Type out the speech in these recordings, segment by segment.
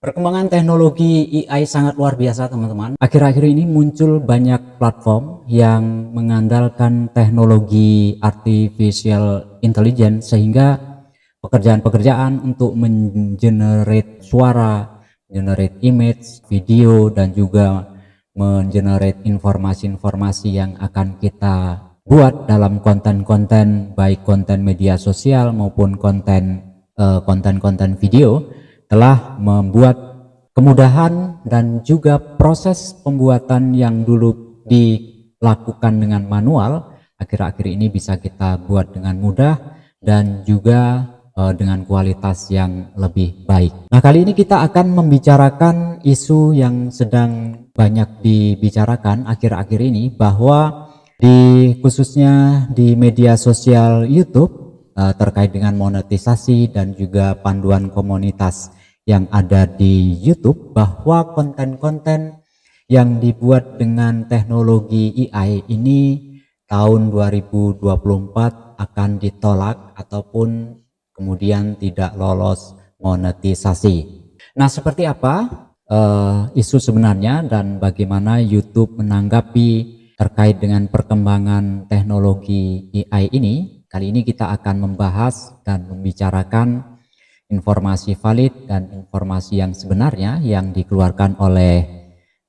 Perkembangan teknologi AI sangat luar biasa, teman-teman. Akhir-akhir ini muncul banyak platform yang mengandalkan teknologi artificial intelligence sehingga pekerjaan-pekerjaan untuk mengenerate suara, generate image, video, dan juga mengenerate informasi-informasi yang akan kita buat dalam konten-konten, baik konten media sosial maupun konten-konten video, telah membuat kemudahan dan juga proses pembuatan yang dulu dilakukan dengan manual akhir-akhir ini bisa kita buat dengan mudah dan juga dengan kualitas yang lebih baik. Nah, kali ini kita akan membicarakan isu yang sedang banyak dibicarakan akhir-akhir ini, bahwa khususnya di media sosial YouTube terkait dengan monetisasi dan juga panduan komunitas yang ada di YouTube, bahwa konten-konten yang dibuat dengan teknologi AI ini tahun 2024 akan ditolak ataupun kemudian tidak lolos monetisasi. Nah, seperti apa isu sebenarnya dan bagaimana YouTube menanggapi terkait dengan perkembangan teknologi AI ini? Kali ini kita akan membahas dan membicarakan informasi valid dan informasi yang sebenarnya yang dikeluarkan oleh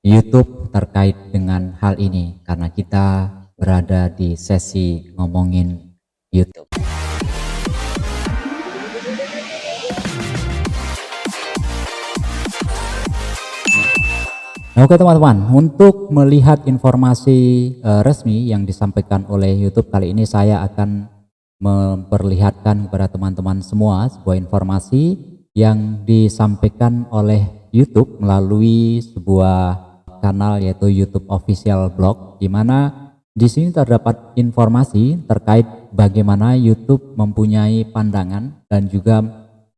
YouTube terkait dengan hal ini, karena kita berada di sesi ngomongin YouTube. Oke teman-teman, untuk melihat informasi resmi yang disampaikan oleh YouTube, kali ini saya akan memperlihatkan kepada teman-teman semua sebuah informasi yang disampaikan oleh YouTube melalui sebuah kanal, yaitu YouTube Official Blog, di mana di sini terdapat informasi terkait bagaimana YouTube mempunyai pandangan dan juga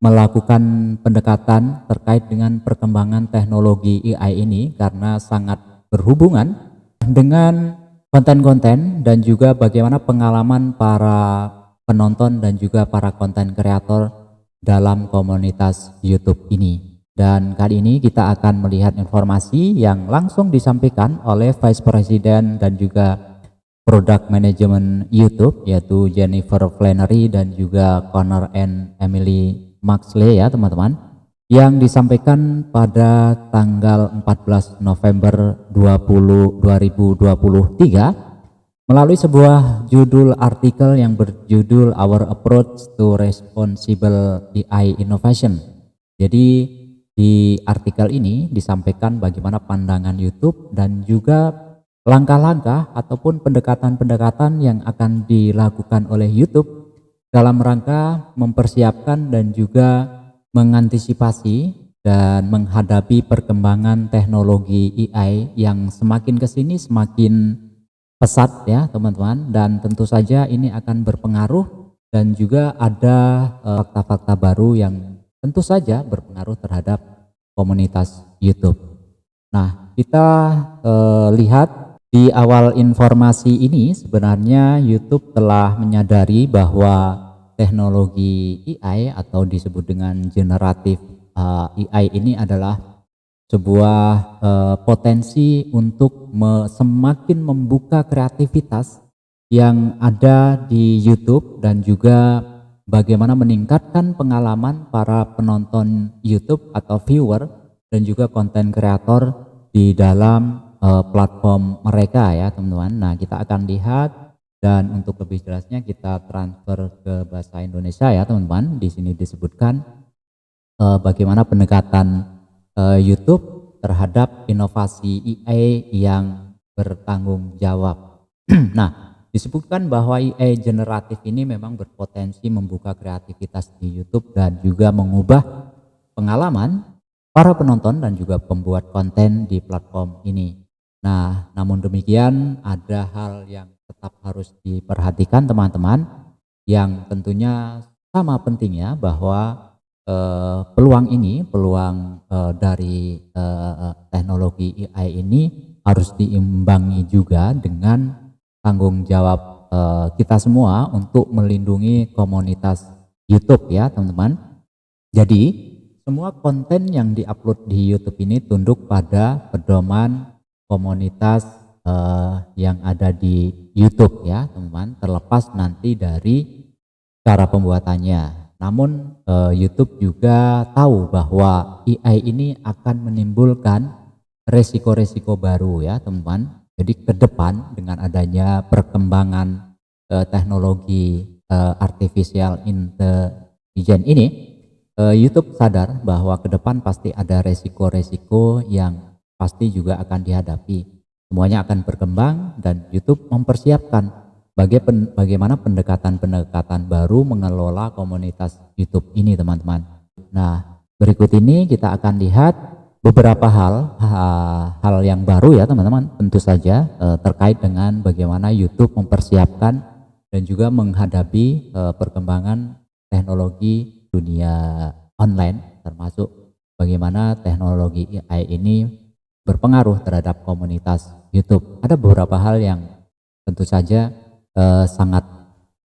melakukan pendekatan terkait dengan perkembangan teknologi AI ini, karena sangat berhubungan dengan konten-konten dan juga bagaimana pengalaman para penonton dan juga para konten kreator dalam komunitas YouTube ini. Dan kali ini kita akan melihat informasi yang langsung disampaikan oleh Vice President dan juga Product Management YouTube, yaitu Jennifer Flannery dan juga Connor and Emily Maxley, ya teman-teman, yang disampaikan pada tanggal 14 November 2023 melalui sebuah judul artikel yang berjudul Our Approach to Responsible AI Innovation. Jadi di artikel ini disampaikan bagaimana pandangan YouTube dan juga langkah-langkah ataupun pendekatan-pendekatan yang akan dilakukan oleh YouTube dalam rangka mempersiapkan dan juga mengantisipasi dan menghadapi perkembangan teknologi AI yang semakin kesini semakin pesat, ya teman-teman, dan tentu saja ini akan berpengaruh dan juga ada fakta-fakta baru yang tentu saja berpengaruh terhadap komunitas YouTube. Nah, kita lihat di awal informasi ini, sebenarnya YouTube telah menyadari bahwa teknologi AI atau disebut dengan generatif AI ini adalah sebuah potensi untuk semakin membuka kreativitas yang ada di YouTube dan juga bagaimana meningkatkan pengalaman para penonton YouTube atau viewer dan juga konten kreator di dalam platform mereka, ya teman-teman. Nah, kita akan lihat dan untuk lebih jelasnya kita transfer ke bahasa Indonesia, ya teman-teman. Di sini disebutkan bagaimana pendekatan YouTube terhadap inovasi AI yang bertanggung jawab. Nah, disebutkan bahwa AI generatif ini memang berpotensi membuka kreativitas di YouTube dan juga mengubah pengalaman para penonton dan juga pembuat konten di platform ini. Nah, namun demikian ada hal yang tetap harus diperhatikan teman-teman, yang tentunya sama pentingnya, bahwa peluang dari teknologi AI ini harus diimbangi juga dengan tanggung jawab kita semua untuk melindungi komunitas YouTube, ya teman-teman. Jadi semua konten yang diupload di YouTube ini tunduk pada pedoman komunitas yang ada di YouTube ya teman-teman, terlepas nanti dari cara pembuatannya. Namun YouTube juga tahu bahwa AI ini akan menimbulkan resiko-resiko baru ya teman-teman. Jadi ke depan dengan adanya perkembangan teknologi artificial intelligence ini, YouTube sadar bahwa ke depan pasti ada resiko-resiko yang pasti juga akan dihadapi. Semuanya akan berkembang dan YouTube mempersiapkan bagaimana pendekatan-pendekatan baru mengelola komunitas YouTube ini teman-teman. Nah, berikut ini kita akan lihat beberapa hal yang baru ya teman-teman, tentu saja terkait dengan bagaimana YouTube mempersiapkan dan juga menghadapi perkembangan teknologi dunia online, termasuk bagaimana teknologi AI ini berpengaruh terhadap komunitas YouTube. Ada beberapa hal yang tentu saja sangat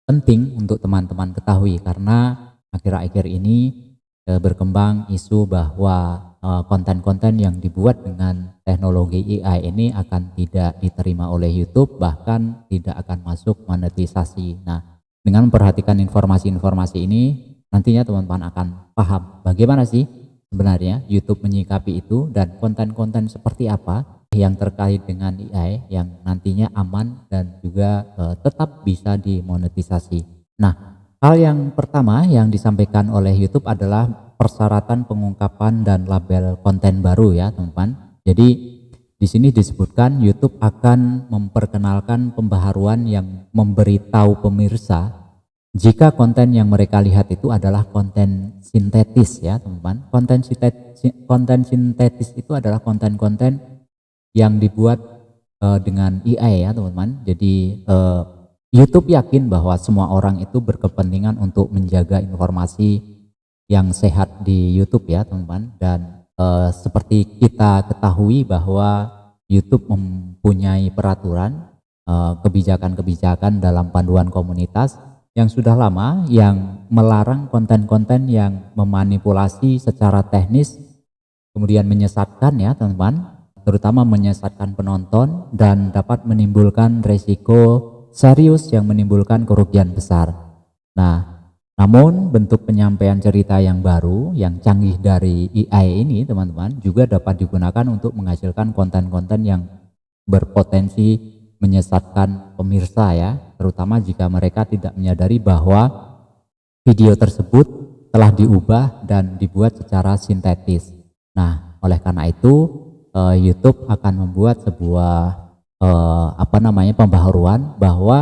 penting untuk teman-teman ketahui karena akhir-akhir ini berkembang isu bahwa konten-konten yang dibuat dengan teknologi AI ini akan tidak diterima oleh YouTube, bahkan tidak akan masuk monetisasi. Nah, dengan memperhatikan informasi-informasi ini, nantinya teman-teman akan paham bagaimana sih sebenarnya YouTube menyikapi itu dan konten-konten seperti apa yang terkait dengan AI yang nantinya aman dan juga tetap bisa dimonetisasi. Nah, hal yang pertama yang disampaikan oleh YouTube adalah persyaratan pengungkapan dan label konten baru ya teman-teman. Jadi di sini disebutkan YouTube akan memperkenalkan pembaharuan yang memberitahu pemirsa jika konten yang mereka lihat itu adalah konten sintetis ya teman-teman. Konten sintetis itu adalah konten-konten yang dibuat dengan AI ya teman-teman. Jadi YouTube yakin bahwa semua orang itu berkepentingan untuk menjaga informasi yang sehat di YouTube ya teman-teman. Dan seperti kita ketahui bahwa YouTube mempunyai peraturan kebijakan-kebijakan dalam panduan komunitas yang sudah lama yang melarang konten-konten yang memanipulasi secara teknis kemudian menyesatkan ya teman-teman, terutama menyesatkan penonton dan dapat menimbulkan resiko serius yang menimbulkan kerugian besar. Nah, namun bentuk penyampaian cerita yang baru yang canggih dari AI ini teman-teman juga dapat digunakan untuk menghasilkan konten-konten yang berpotensi menyesatkan pemirsa ya, terutama jika mereka tidak menyadari bahwa video tersebut telah diubah dan dibuat secara sintetis. Nah, oleh karena itu YouTube akan membuat sebuah pembaharuan bahwa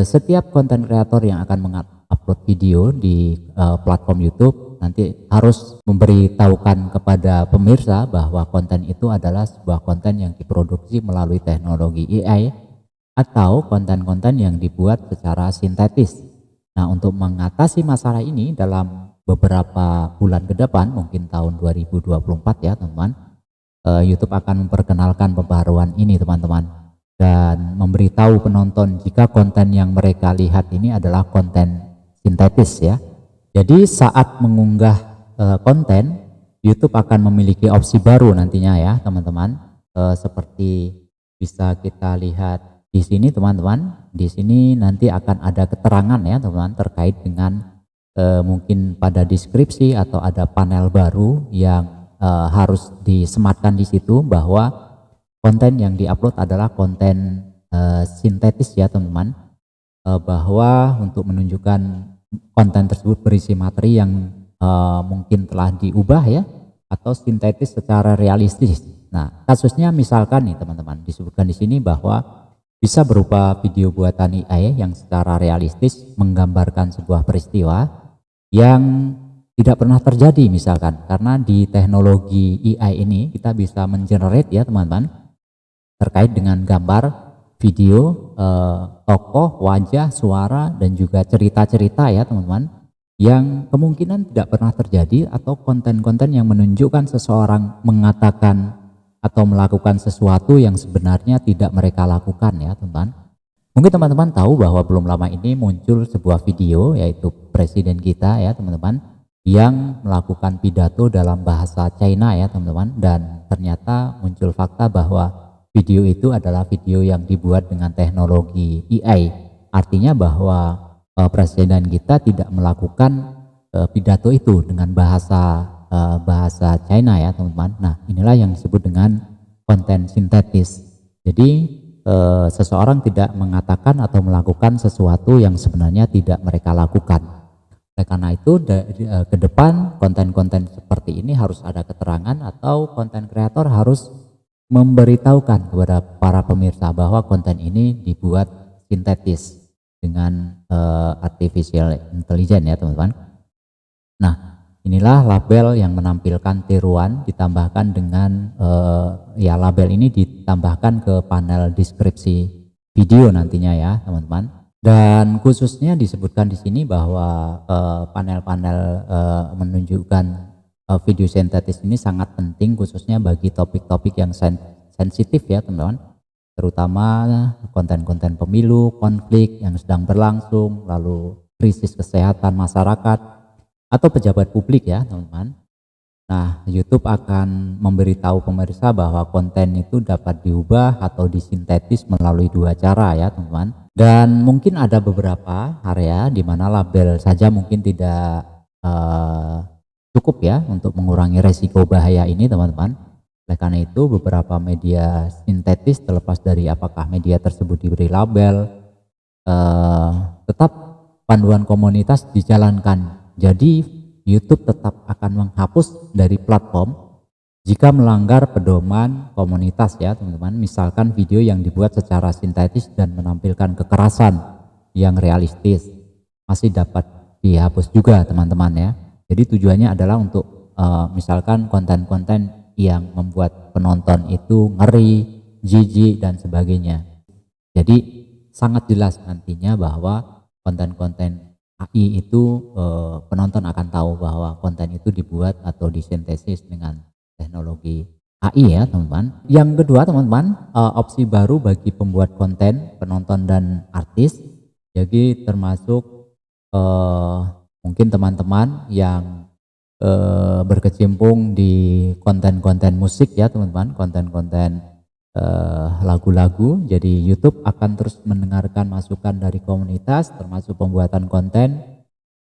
setiap konten kreator yang akan mengupload video di platform YouTube nanti harus memberitahukan kepada pemirsa bahwa konten itu adalah sebuah konten yang diproduksi melalui teknologi AI atau konten-konten yang dibuat secara sintetis. Nah, untuk mengatasi masalah ini dalam beberapa bulan ke depan, mungkin tahun 2024 ya teman-teman, YouTube akan memperkenalkan pembaharuan ini teman-teman dan memberitahu penonton jika konten yang mereka lihat ini adalah konten sintetis ya. Jadi saat mengunggah konten, YouTube akan memiliki opsi baru nantinya ya teman-teman, seperti bisa kita lihat di sini teman-teman. Di sini nanti akan ada keterangan ya teman-teman terkait dengan mungkin pada deskripsi atau ada panel baru yang harus disematkan di situ bahwa konten yang diupload adalah konten sintetis ya teman-teman, bahwa untuk menunjukkan konten tersebut berisi materi yang mungkin telah diubah ya atau sintetis secara realistis. Nah, kasusnya misalkan nih teman-teman disebutkan di sini bahwa bisa berupa video buatan AI yang secara realistis menggambarkan sebuah peristiwa yang tidak pernah terjadi misalkan, karena di teknologi AI ini kita bisa mengenerate ya teman-teman terkait dengan gambar, video, tokoh, wajah, suara dan juga cerita-cerita ya teman-teman yang kemungkinan tidak pernah terjadi atau konten-konten yang menunjukkan seseorang mengatakan atau melakukan sesuatu yang sebenarnya tidak mereka lakukan ya teman-teman. Mungkin teman-teman tahu bahwa belum lama ini muncul sebuah video yaitu presiden kita ya teman-teman yang melakukan pidato dalam bahasa China ya teman-teman, dan ternyata muncul fakta bahwa video itu adalah video yang dibuat dengan teknologi AI. Artinya bahwa presiden kita tidak melakukan pidato itu dengan bahasa China ya teman-teman. Nah, inilah yang disebut dengan konten sintetis. Jadi seseorang tidak mengatakan atau melakukan sesuatu yang sebenarnya tidak mereka lakukan. Oleh karena itu ke depan konten-konten seperti ini harus ada keterangan, atau konten kreator harus memberitahukan kepada para pemirsa bahwa konten ini dibuat sintetis dengan artificial intelligence ya teman-teman. Nah, inilah label yang menampilkan tiruan ditambahkan dengan ya label ini ditambahkan ke panel deskripsi video nantinya ya teman-teman. Dan khususnya disebutkan di sini bahwa panel-panel menunjukkan video sintetis ini sangat penting khususnya bagi topik-topik yang sensitif ya teman-teman, terutama konten-konten pemilu, konflik yang sedang berlangsung, lalu krisis kesehatan masyarakat atau pejabat publik ya teman-teman. Nah, YouTube akan memberitahu pemirsa bahwa konten itu dapat diubah atau disintetis melalui dua cara ya teman-teman. Dan mungkin ada beberapa area di mana label saja mungkin tidak cukup ya untuk mengurangi resiko bahaya ini teman-teman. Oleh karena itu beberapa media sintetis, terlepas dari apakah media tersebut diberi label, tetap panduan komunitas dijalankan. Jadi YouTube tetap akan menghapus dari platform jika melanggar pedoman komunitas ya teman-teman. Misalkan video yang dibuat secara sintetis dan menampilkan kekerasan yang realistis masih dapat dihapus juga teman-teman ya. Jadi tujuannya adalah untuk misalkan konten-konten yang membuat penonton itu ngeri, jijik dan sebagainya. Jadi sangat jelas nantinya bahwa konten-konten AI itu penonton akan tahu bahwa konten itu dibuat atau disintesis dengan teknologi AI ya teman-teman. Yang kedua teman-teman, opsi baru bagi pembuat konten, penonton dan artis. Jadi termasuk mungkin teman-teman yang berkecimpung di konten-konten musik ya teman-teman, konten-konten lagu-lagu. Jadi YouTube akan terus mendengarkan masukan dari komunitas termasuk pembuatan konten,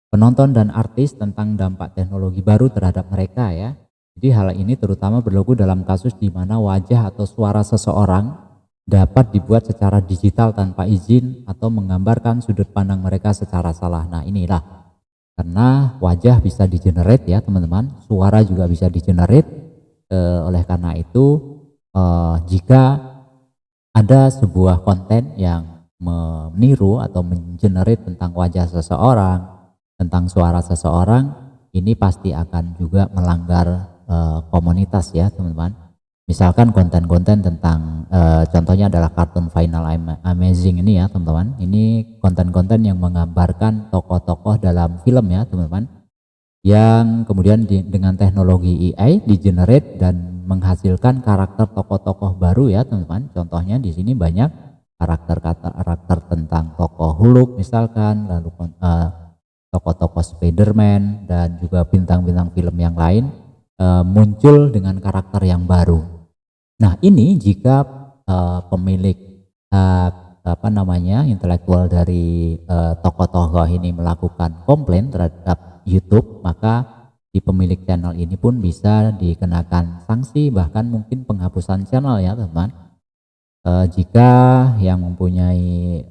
penonton dan artis tentang dampak teknologi baru terhadap mereka ya. Jadi hal ini terutama berlaku dalam kasus di mana wajah atau suara seseorang dapat dibuat secara digital tanpa izin atau menggambarkan sudut pandang mereka secara salah. Nah, inilah karena wajah bisa di-generate ya teman-teman, suara juga bisa di-generate. Oleh karena itu jika ada sebuah konten yang meniru atau mengenerate tentang wajah seseorang, tentang suara seseorang, ini pasti akan juga melanggar komunitas ya teman-teman. Misalkan konten-konten tentang contohnya adalah kartun Final Amazing ini ya teman-teman. Ini konten-konten yang menggambarkan tokoh-tokoh dalam film ya teman-teman, yang kemudian dengan teknologi AI di-generate dan menghasilkan karakter tokoh-tokoh baru ya teman-teman. Contohnya di sini banyak karakter tentang tokoh Hulk misalkan, lalu tokoh-tokoh Spider-Man dan juga bintang-bintang film yang lain muncul dengan karakter yang baru. Nah, ini jika pemilik intelektual dari tokoh-tokoh ini melakukan komplain terhadap YouTube, maka di pemilik channel ini pun bisa dikenakan sanksi, bahkan mungkin penghapusan channel ya teman-teman. Jika yang mempunyai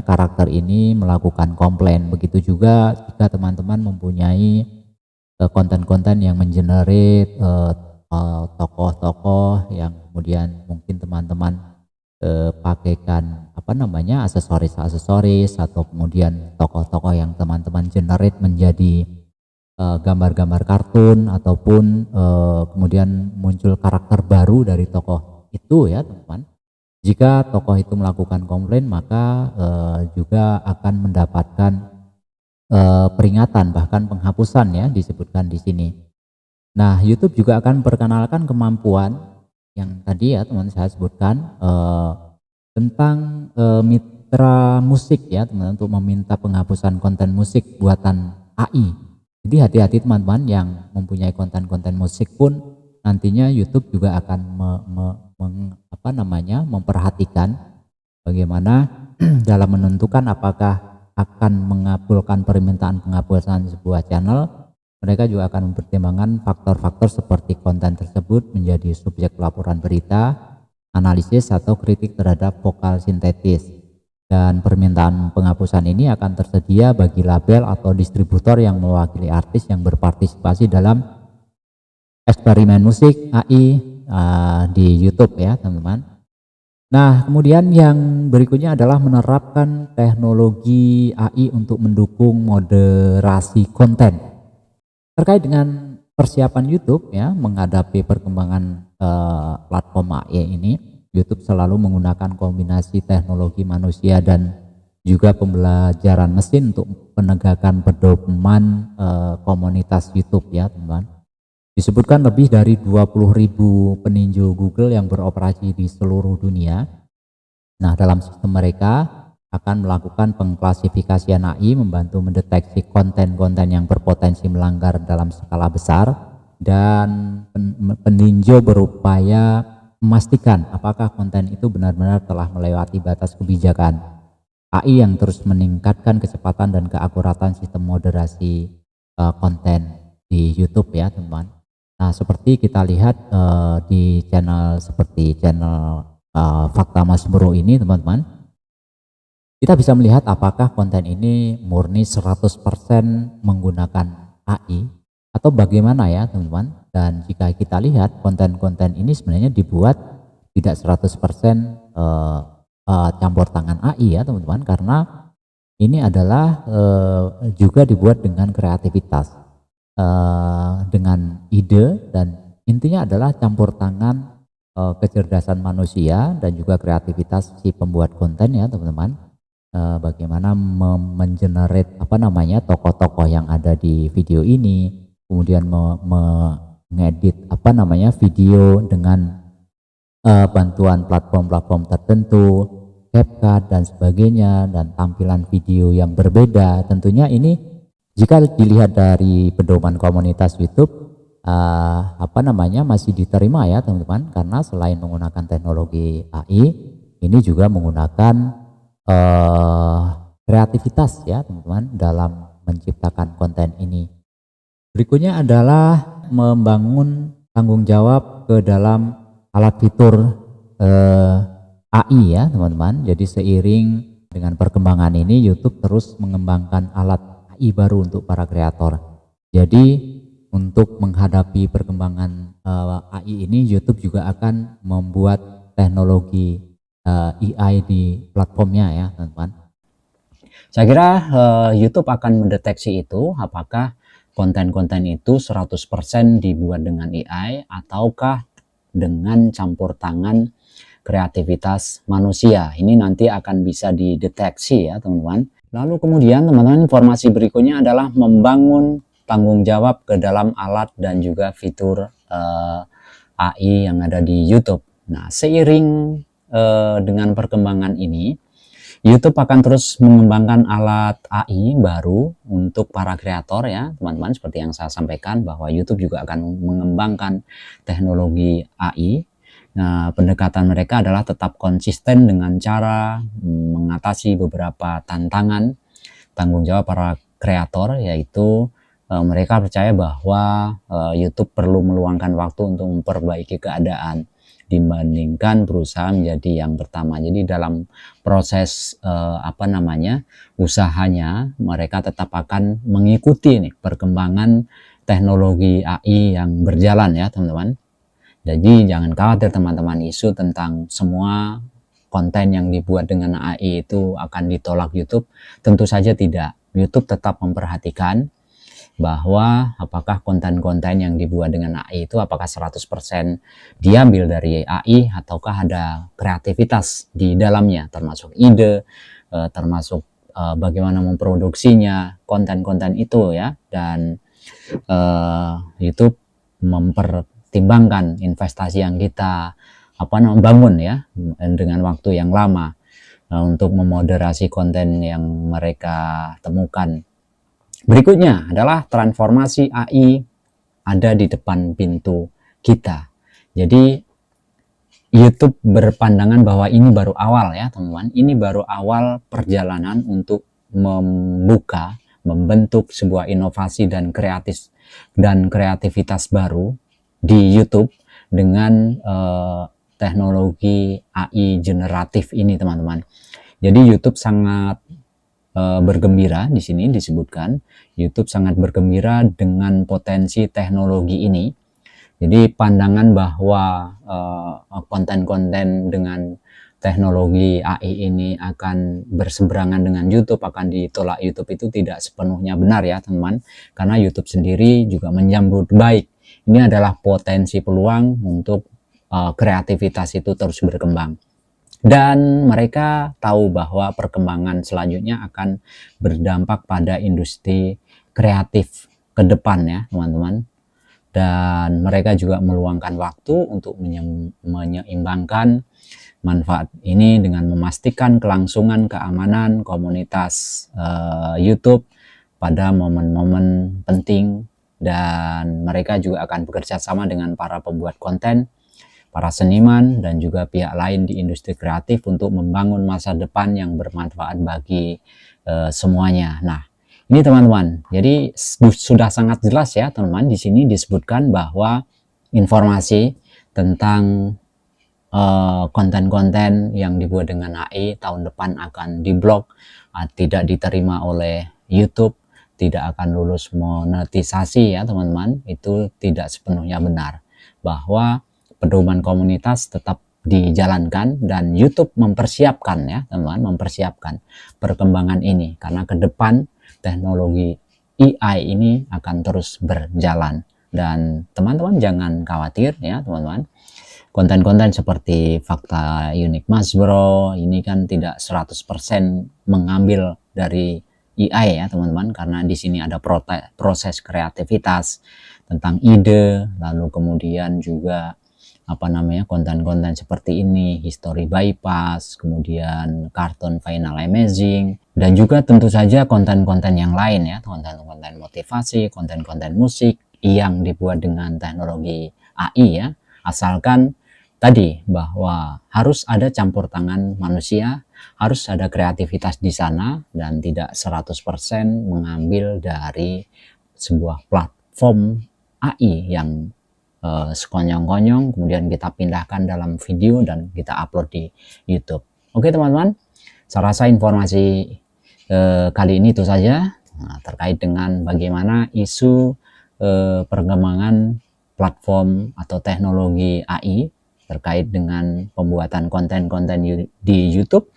karakter ini melakukan komplain. Begitu juga jika teman-teman mempunyai konten-konten yang mengenerate tokoh-tokoh yang kemudian mungkin teman-teman pakaikan aksesoris atau kemudian tokoh-tokoh yang teman-teman generate menjadi gambar-gambar kartun ataupun kemudian muncul karakter baru dari tokoh itu ya teman-teman. Jika tokoh itu melakukan komplain, maka juga akan mendapatkan peringatan bahkan penghapusan ya, disebutkan di sini. Nah, YouTube juga akan memperkenalkan kemampuan yang tadi ya teman saya sebutkan tentang mitra musik ya teman-teman, untuk meminta penghapusan konten musik buatan AI. Jadi hati-hati teman-teman yang mempunyai konten-konten musik pun nantinya YouTube juga akan memperhatikan bagaimana dalam menentukan apakah akan mengabulkan permintaan penghapusan sebuah channel. Mereka juga akan mempertimbangkan faktor-faktor seperti konten tersebut menjadi subjek laporan berita, analisis atau kritik terhadap vokal sintetis. Dan permintaan penghapusan ini akan tersedia bagi label atau distributor yang mewakili artis yang berpartisipasi dalam eksperimen musik AI di YouTube ya teman-teman. Nah kemudian yang berikutnya adalah menerapkan teknologi AI untuk mendukung moderasi konten. Terkait dengan persiapan YouTube ya menghadapi perkembangan platform AI ini, YouTube selalu menggunakan kombinasi teknologi manusia dan juga pembelajaran mesin untuk penegakan pedoman komunitas YouTube ya teman-teman. Disebutkan lebih dari 20.000 peninjau Google yang beroperasi di seluruh dunia. Nah dalam sistem mereka akan melakukan pengklasifikasian AI, membantu mendeteksi konten-konten yang berpotensi melanggar dalam skala besar, dan peninjau berupaya memastikan apakah konten itu benar-benar telah melewati batas kebijakan. AI yang terus meningkatkan kecepatan dan keakuratan sistem moderasi konten di YouTube ya teman-teman. Nah seperti kita lihat di channel seperti channel Fakta Mas Bro ini teman-teman, kita bisa melihat apakah konten ini murni 100% menggunakan AI atau bagaimana ya teman-teman. Dan jika kita lihat konten-konten ini sebenarnya dibuat tidak 100% campur tangan AI ya teman-teman, karena ini adalah juga dibuat dengan kreativitas, dengan ide, dan intinya adalah campur tangan kecerdasan manusia dan juga kreativitas si pembuat konten ya teman-teman. Bagaimana mengenerate tokoh-tokoh yang ada di video ini, kemudian mengedit video dengan bantuan platform-platform tertentu, CapCut dan sebagainya, dan tampilan video yang berbeda. Tentunya ini jika dilihat dari pedoman komunitas YouTube masih diterima ya teman-teman, karena selain menggunakan teknologi AI, ini juga menggunakan kreativitas ya teman-teman dalam menciptakan konten ini. Berikutnya adalah membangun tanggung jawab ke dalam alat fitur AI ya teman-teman. Jadi seiring dengan perkembangan ini, YouTube terus mengembangkan alat AI baru untuk para kreator. Jadi untuk menghadapi perkembangan AI ini, YouTube juga akan membuat teknologi AI di platformnya ya teman-teman. Saya kira YouTube akan mendeteksi itu, apakah konten-konten itu 100% dibuat dengan AI ataukah dengan campur tangan kreativitas manusia. Ini nanti akan bisa dideteksi ya teman-teman. Lalu kemudian teman-teman, informasi berikutnya adalah membangun tanggung jawab ke dalam alat dan juga fitur AI yang ada di YouTube. Nah seiring dengan perkembangan ini, YouTube akan terus mengembangkan alat AI baru untuk para kreator ya teman-teman. Seperti yang saya sampaikan bahwa YouTube juga akan mengembangkan teknologi AI. Nah pendekatan mereka adalah tetap konsisten dengan cara mengatasi beberapa tantangan tanggung jawab para kreator, yaitu mereka percaya bahwa YouTube perlu meluangkan waktu untuk memperbaiki keadaan dibandingkan berusaha menjadi yang pertama. Jadi dalam proses usahanya, mereka tetap akan mengikuti nih perkembangan teknologi AI yang berjalan ya teman-teman. Jadi jangan khawatir teman-teman, isu tentang semua konten yang dibuat dengan AI itu akan ditolak YouTube, tentu saja tidak. YouTube tetap memperhatikan bahwa apakah konten-konten yang dibuat dengan AI itu apakah 100% diambil dari AI ataukah ada kreativitas di dalamnya, termasuk ide, termasuk bagaimana memproduksinya konten-konten itu ya. Dan YouTube mempertimbangkan investasi yang kita bangun ya dengan waktu yang lama untuk memoderasi konten yang mereka temukan Berikutnya adalah transformasi AI ada di depan pintu kita. Jadi YouTube berpandangan bahwa ini baru awal ya teman-teman, ini baru awal perjalanan untuk membentuk sebuah inovasi dan kreativitas baru di YouTube dengan teknologi AI generatif ini teman-teman. Jadi YouTube sangat bergembira, di sini disebutkan YouTube sangat bergembira dengan potensi teknologi ini. Jadi pandangan bahwa konten-konten dengan teknologi AI ini akan berseberangan dengan YouTube, akan ditolak YouTube, itu tidak sepenuhnya benar ya teman-teman, karena YouTube sendiri juga menyambut baik. Ini adalah potensi peluang untuk kreativitas itu terus berkembang. Dan mereka tahu bahwa perkembangan selanjutnya akan berdampak pada industri kreatif ke depan ya teman-teman. Dan mereka juga meluangkan waktu untuk menyeimbangkan manfaat ini dengan memastikan kelangsungan keamanan komunitas YouTube pada momen-momen penting. Dan mereka juga akan bekerja sama dengan para pembuat konten, para seniman, dan juga pihak lain di industri kreatif untuk membangun masa depan yang bermanfaat bagi semuanya. Nah, ini teman-teman, jadi sudah sangat jelas ya teman-teman, di sini disebutkan bahwa informasi tentang konten-konten yang dibuat dengan AI tahun depan akan diblok, tidak diterima oleh YouTube, tidak akan lulus monetisasi ya teman-teman, itu tidak sepenuhnya benar. Bahwa pedoman komunitas tetap dijalankan dan YouTube mempersiapkan ya teman-teman, mempersiapkan perkembangan ini karena ke depan teknologi AI ini akan terus berjalan. Dan teman-teman jangan khawatir ya teman-teman, konten-konten seperti fakta unik Mas Bro ini kan tidak 100% mengambil dari AI ya teman-teman, karena di sini ada proses kreativitas tentang ide, lalu kemudian juga konten-konten seperti ini, history bypass, kemudian kartun final amazing, dan juga tentu saja konten-konten yang lain ya, konten-konten motivasi, konten-konten musik yang dibuat dengan teknologi AI ya, asalkan tadi bahwa harus ada campur tangan manusia, harus ada kreativitas di sana, dan tidak 100% mengambil dari sebuah platform AI yang sekonyong-konyong kemudian kita pindahkan dalam video dan kita upload di YouTube. Oke teman-teman, saya rasa informasi kali ini itu saja terkait dengan bagaimana isu perkembangan platform atau teknologi AI terkait dengan pembuatan konten-konten di YouTube,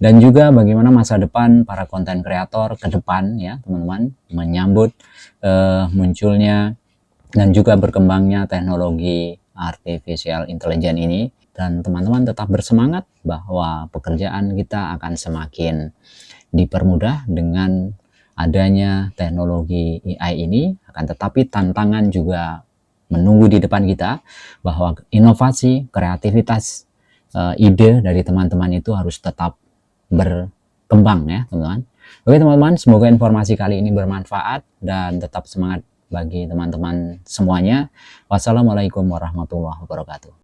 dan juga bagaimana masa depan para konten kreator ke depan ya teman-teman, menyambut munculnya dan juga berkembangnya teknologi artificial intelligence ini. Dan teman-teman tetap bersemangat bahwa pekerjaan kita akan semakin dipermudah dengan adanya teknologi AI ini, akan tetapi tantangan juga menunggu di depan kita, bahwa inovasi, kreativitas, ide dari teman-teman itu harus tetap berkembang ya teman-teman. Oke teman-teman, semoga informasi kali ini bermanfaat dan tetap semangat bagi teman-teman semuanya. Wassalamualaikum warahmatullahi wabarakatuh.